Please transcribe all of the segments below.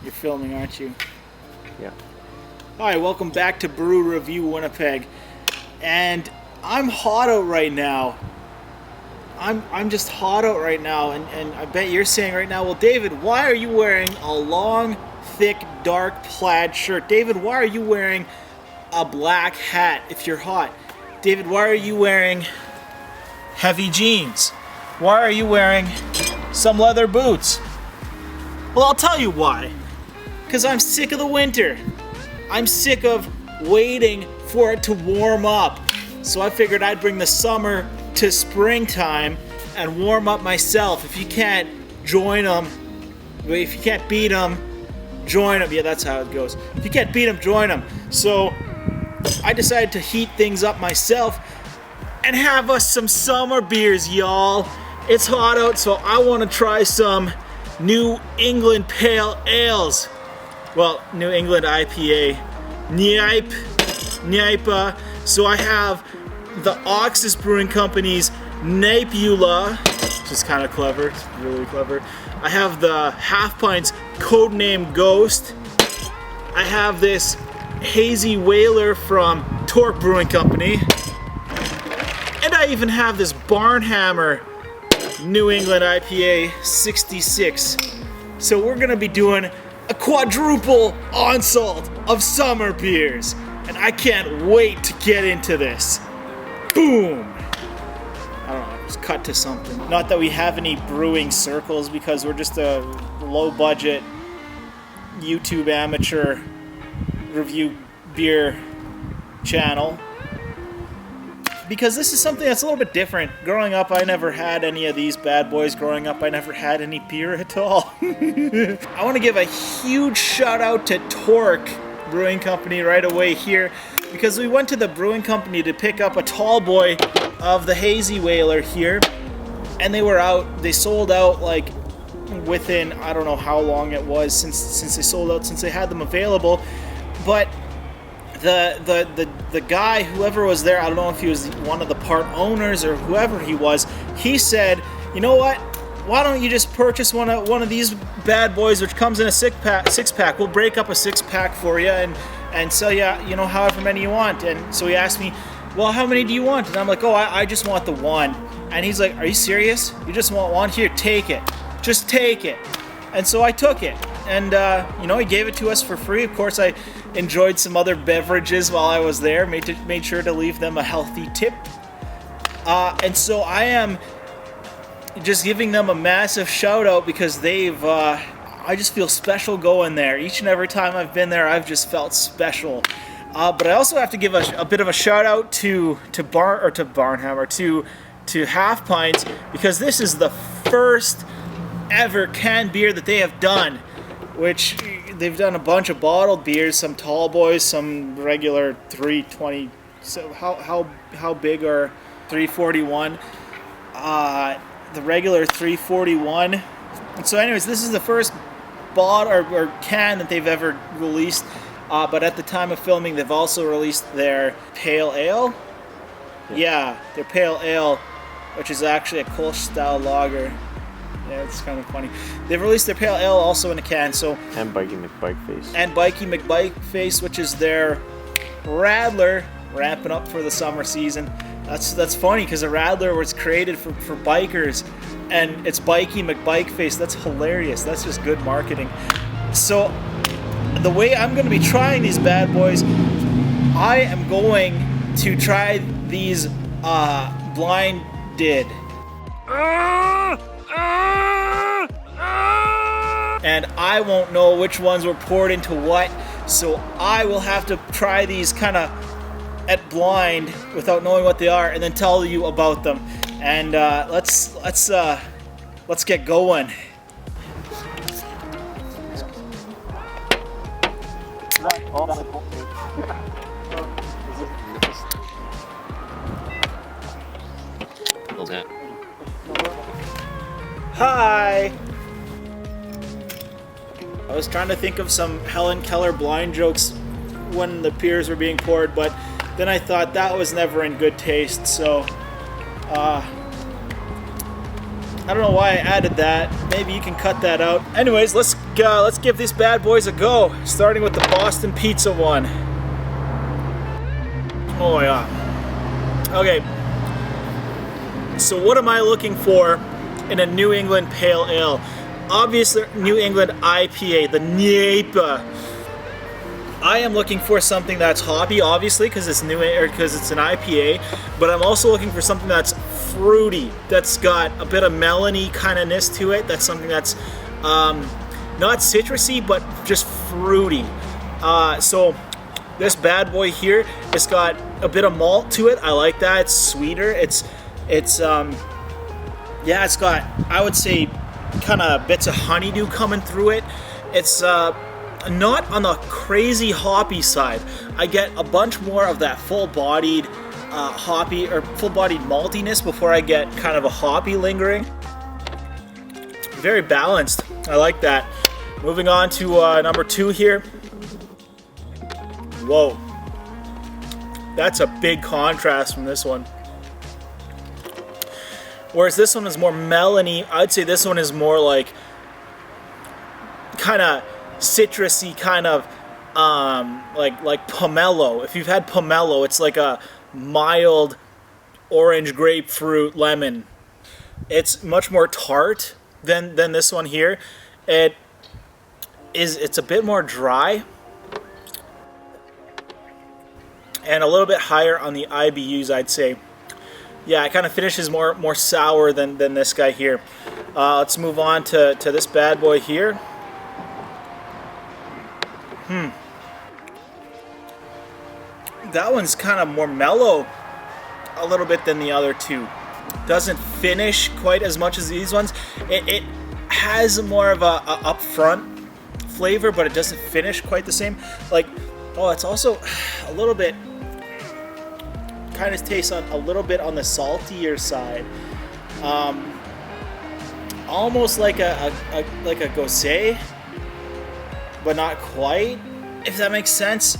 You're filming, aren't you? Yeah. Hi, welcome back to Brew Review Winnipeg. And I'm hot out right now. I'm just hot out right now, and I bet you're saying right now, well, David, why are you wearing a long, thick, dark plaid shirt? David, why are you wearing a black hat if you're hot? David, why are you wearing heavy jeans? Why are you wearing some leather boots? Well, I'll tell you why. Because I'm sick of the winter. I'm sick of waiting for it to warm up. So I figured I'd bring the summer to springtime and warm up myself. If you can't join them, if you can't beat them, join them. Yeah, that's how it goes. If you can't beat them, join them. So I decided to heat things up myself and have us some summer beers, y'all. It's hot out, so I want to try some New England Pale Ales. Well, New England IPA. NEIPA. So I have the Oxus Brewing Company's NEIPA, which is kind of clever. It's really clever. I have the Halfpints Codename Ghost. I have this Hazy Whaler from Torque Brewing Company. And I even have this Barnhammer New England IPA 66. So we're gonna be doing a quadruple onslaught of summer beers. And I can't wait to get into this. Boom! I don't know, just cut to something. Not that we have any brewing circles because we're just a low budget YouTube amateur review beer channel. Because this is something that's a little bit different. Growing up, I never had any of these bad boys. Growing up, I never had any beer at all. I want to give a huge shout out to Torque Brewing Company right away here, because we went to the brewing company to pick up a tall boy of the Hazy Whaler here, and they sold out like within, I don't know how long it was since they sold out, since they had them available. But the guy, whoever was there, I don't know if he was one of the part owners or whoever he was, he said, you know what, why don't you just purchase one of these bad boys, which comes in a six pack. We'll break up a 6-pack for you and sell you, however many you want. And so he asked me, well, how many do you want? And I'm like, oh, I just want the one. And he's like, are you serious? You just want one? Here, take it. Just take it. And so I took it. And, he gave it to us for free. Of course, I enjoyed some other beverages while I was there. Made sure to leave them a healthy tip. And so I am just giving them a massive shout out because I just feel special going there. Each and every time I've been there, I've just felt special. But I also have to give a bit of a shout out to Barnhammer, to Halfpints, because this is the first ever canned beer that they have done, which they've done a bunch of bottled beers, some tall boys, some regular 320. So how big are 341? The regular 341. And so anyways, this is the first bottle or can that they've ever released. But at the time of filming, they've also released their Pale Ale. Yeah, their Pale Ale, which is actually a Kolsch style lager. Yeah, it's kind of funny. They've released their Pale Ale also in a can. And Bikey McBikeface. And Bikey McBikeface, which is their Radler, ramping up for the summer season. That's funny because the Radler was created for bikers, and it's Bikey McBikeface. That's hilarious. That's just good marketing. So the way I'm going to be trying these bad boys, I am going to try these blinded. And I won't know which ones were poured into what, so I will have to try these kind of at blind without knowing what they are, and then tell you about them. And let's get going. Hi. I was trying to think of some Helen Keller blind jokes when the beers were being poured, but then I thought that was never in good taste, so I don't know why I added that. Maybe you can cut that out. Anyways, let's give these bad boys a go. Starting with the Boston Pizza one. Oh my god. Okay. So what am I looking for in a New England Pale Ale? Obviously, New England IPA, the NEIPA. I am looking for something that's hoppy, obviously, because it's because it's an IPA. But I'm also looking for something that's fruity, that's got a bit of melony kind of ness to it. That's something that's not citrusy, but just fruity. So this bad boy here, it's got a bit of malt to it. I like that. It's sweeter. It's yeah, it's got, I would say, kind of bits of honeydew coming through it. It's not on the crazy hoppy side. I get a bunch more of that full-bodied hoppy or full-bodied maltiness before I get kind of a hoppy lingering. Very balanced. I like that. Moving on to number 2 here. Whoa. That's a big contrast from this one. Whereas this one is more melony, I'd say this one is more like kind of citrusy, kind of like pomelo. If you've had pomelo, it's like a mild orange, grapefruit, lemon. It's much more tart than this one here. It's a bit more dry and a little bit higher on the IBUs, I'd say. Yeah, it kind of finishes more sour than this guy here. Let's move on to this bad boy here. That one's kind of more mellow a little bit than the other two. Doesn't finish quite as much as these ones. It has more of a upfront flavor, but it doesn't finish quite the same. Like, oh, it's also a little bit, kind of tastes a little bit on the saltier side. Almost like a gosé, but not quite, if that makes sense.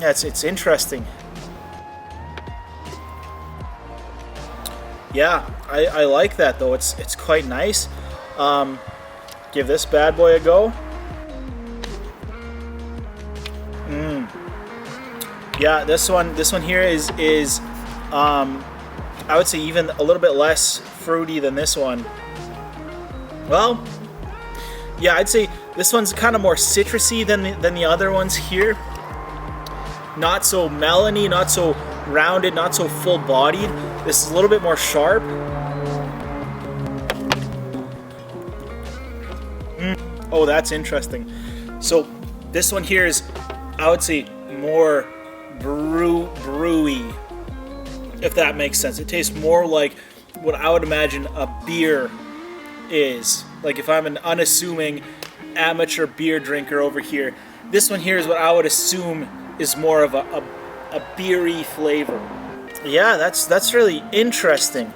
Yeah, it's interesting. Yeah, I like that though. It's quite nice. Give this bad boy a go. Yeah, this one here is I would say even a little bit less fruity than this one. Well, yeah, I'd say this one's kind of more citrusy than the other ones here. Not so melony, not so rounded, not so full-bodied. This is a little bit more sharp. Oh, that's interesting. So this one here is, I would say, more brewy, if that makes sense. It tastes more like what I would imagine a beer is. Like if I'm an unassuming amateur beer drinker over here, this one here is what I would assume is more of a beery flavor. Yeah, that's really interesting.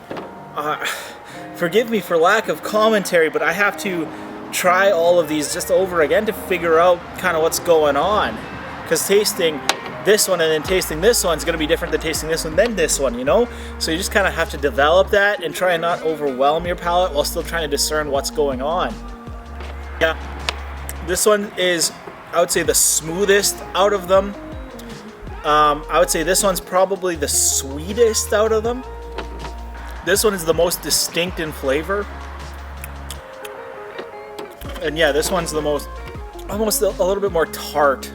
Forgive me for lack of commentary, but I have to try all of these just over again to figure out kind of what's going on. Because tasting this one and then tasting this one is going to be different than tasting this one then this one, you know? So you just kind of have to develop that and try and not overwhelm your palate while still trying to discern what's going on. Yeah, this one is, I would say, the smoothest out of them. I would say this one's probably the sweetest out of them. This one is the most distinct in flavor. And yeah, this one's the most, almost a little bit more tart.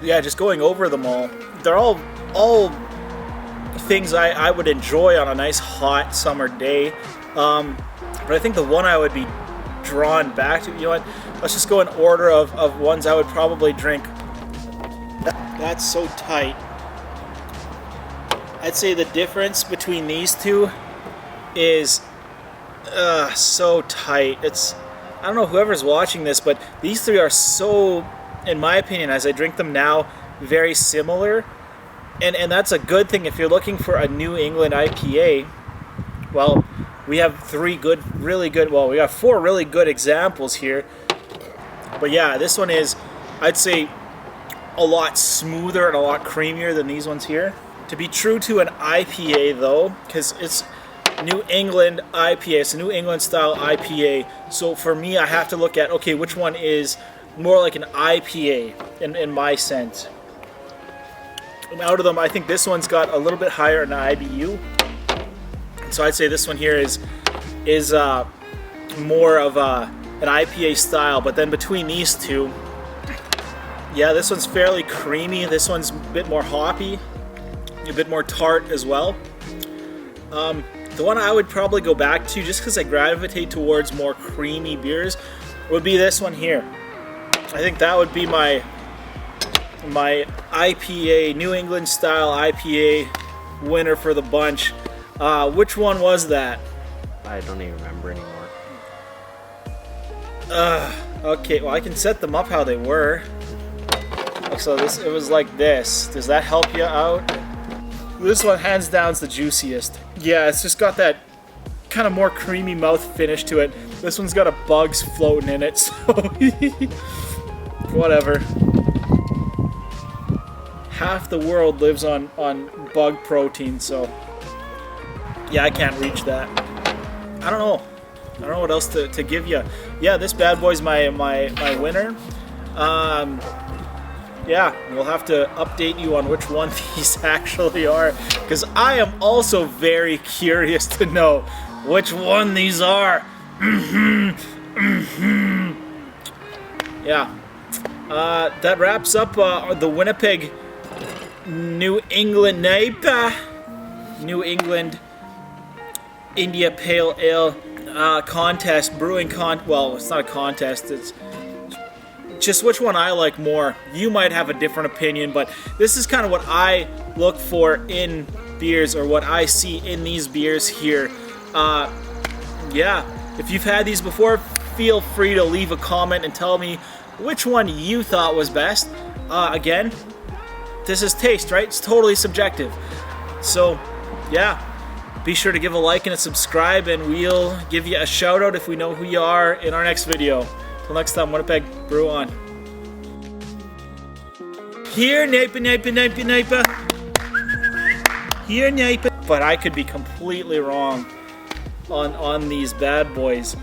Yeah, just going over them all. They're all things I would enjoy on a nice hot summer day. But I think the one I would be drawn back to, you know what, let's just go in order of ones I would probably drink. That's so tight. I'd say the difference between these two is so tight. It's, I don't know whoever's watching this, but these three are so, in my opinion, as I drink them now, very similar. And that's a good thing if you're looking for a New England IPA. Well, we have three good, really good, well, we got four really good examples here. But yeah, this one is, I'd say, a lot smoother and a lot creamier than these ones here. To be true to an IPA though, because New England IPA. It's a New England style IPA. So for me, I have to look at, okay, which one is more like an IPA in my sense. And out of them, I think this one's got a little bit higher in IBU. So I'd say this one here is more of an IPA style. But then between these two, yeah, this one's fairly creamy. This one's a bit more hoppy, a bit more tart as well. The one I would probably go back to, just because I gravitate towards more creamy beers, would be this one here. I think that would be my IPA, New England style IPA winner for the bunch. Which one was that? I don't even remember anymore. Okay, well I can set them up how they were. So it was like this. Does that help you out? This one hands down is the juiciest. Yeah, it's just got that kind of more creamy mouth finish to it. This one's got a bugs floating in it, so whatever. Half the world lives on bug protein, so yeah, I can't reach that. I don't know what else to give you. Yeah, this bad boy's my winner. Yeah, we'll have to update you on which one these actually are, because I am also very curious to know which one these are. Yeah, that wraps up the Winnipeg New England NEIPA, New England India Pale Ale contest, well, it's not a contest, it's just which one I like more. You might have a different opinion, but this is kind of what I look for in beers, or what I see in these beers here. Yeah, if you've had these before, feel free to leave a comment and tell me which one you thought was best. Again, this is taste, right? It's totally subjective. So, yeah, be sure to give a like and a subscribe, and we'll give you a shout out if we know who you are in our next video. Till next time, Winnipeg, brew on. Here, NEIPA, NEIPA, NEIPA, NEIPA. Here, NEIPA. But I could be completely wrong on these bad boys.